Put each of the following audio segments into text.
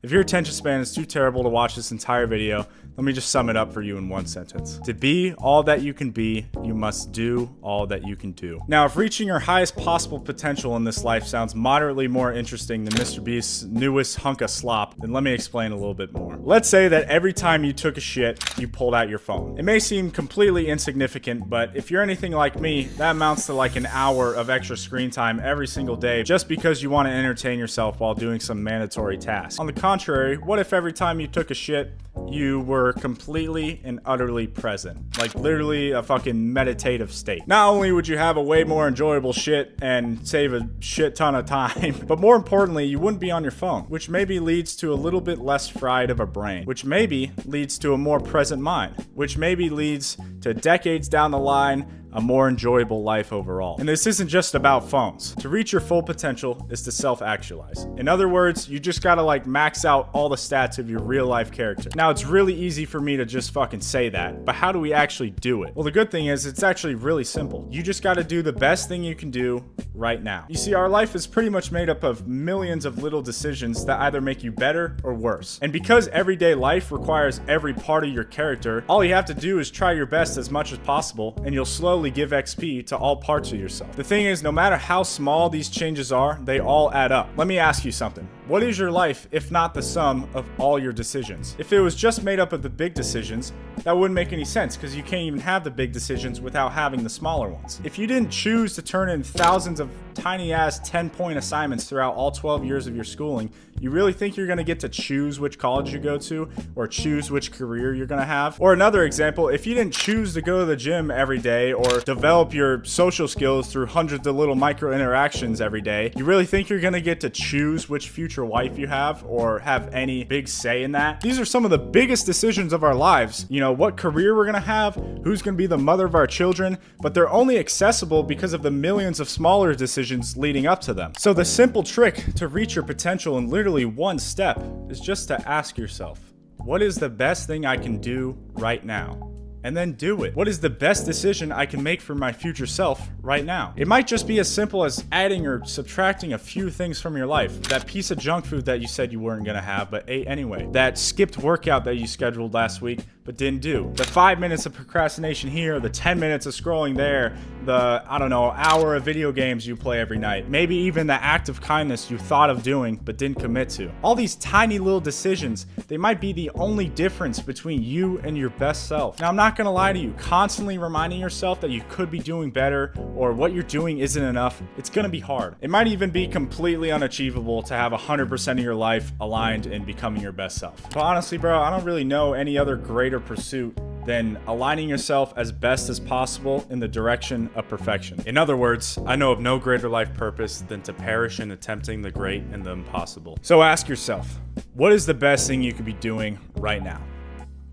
If your attention span is too terrible to watch this entire video, let me just sum it up for you in one sentence. To be all that you can be, you must do all that you can do. Now, if reaching your highest possible potential in this life sounds moderately more interesting than Mr. Beast's newest hunk of slop, then let me explain a little bit more. Let's say that every time you took a shit, you pulled out your phone. It may seem completely insignificant, but if you're anything like me, that amounts to like an hour of extra screen time every single day just because you want to entertain yourself while doing some mandatory task. On the contrary, what if every time you took a shit, you were completely and utterly present? Like literally a fucking meditative state. Not only would you have a way more enjoyable shit and save a shit ton of time, but more importantly, you wouldn't be on your phone, which maybe leads to a little bit less fried of a brain, which maybe leads to a more present mind, which maybe leads to decades down the line, a more enjoyable life overall. And this isn't just about phones. To reach your full potential is to self-actualize. In other words, you just gotta like max out all the stats of your real life character. Now, it's really easy for me to just fucking say that, but how do we actually do it? Well, the good thing is it's actually really simple. You just gotta do the best thing you can do right now. You see, our life is pretty much made up of millions of little decisions that either make you better or worse. And because everyday life requires every part of your character, all you have to do is try your best as much as possible, and you'll slowly give XP to all parts of yourself. The thing is, no matter how small these changes are, they all add up. Let me ask you something. What is your life if not the sum of all your decisions? If it was just made up of the big decisions, that wouldn't make any sense because you can't even have the big decisions without having the smaller ones. If you didn't choose to turn in thousands of tiny ass 10-point assignments throughout all 12 years of your schooling, you really think you're gonna get to choose which college you go to or choose which career you're gonna have? Or another example, if you didn't choose to go to the gym every day or develop your social skills through hundreds of little micro interactions every day, you really think you're gonna get to choose which future wife you have or have any big say in that? These are some of the biggest decisions of our lives. You know, what career we're gonna have, who's gonna be the mother of our children, but they're only accessible because of the millions of smaller decisions leading up to them. So the simple trick to reach your potential in literally one step is just to ask yourself, what is the best thing I can do right now? And then do it. What is the best decision I can make for my future self right now? It might just be as simple as adding or subtracting a few things from your life. That piece of junk food that you said you weren't gonna have but ate anyway. That skipped workout that you scheduled last week but didn't do. The 5 minutes of procrastination here, the 10 minutes of scrolling there, the, I don't know, hour of video games you play every night. Maybe even the act of kindness you thought of doing but didn't commit to. All these tiny little decisions, they might be the only difference between you and your best self. Now, I'm not gonna lie to you, constantly reminding yourself that you could be doing better or what you're doing isn't enough, it's gonna be hard. It might even be completely unachievable to have 100% of your life aligned in becoming your best self. But honestly, bro, I don't really know any other greater pursuit than aligning yourself as best as possible in the direction of perfection. In other words, I know of no greater life purpose than to perish in attempting the great and the impossible. So ask yourself, what is the best thing you could be doing right now?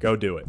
Go do it.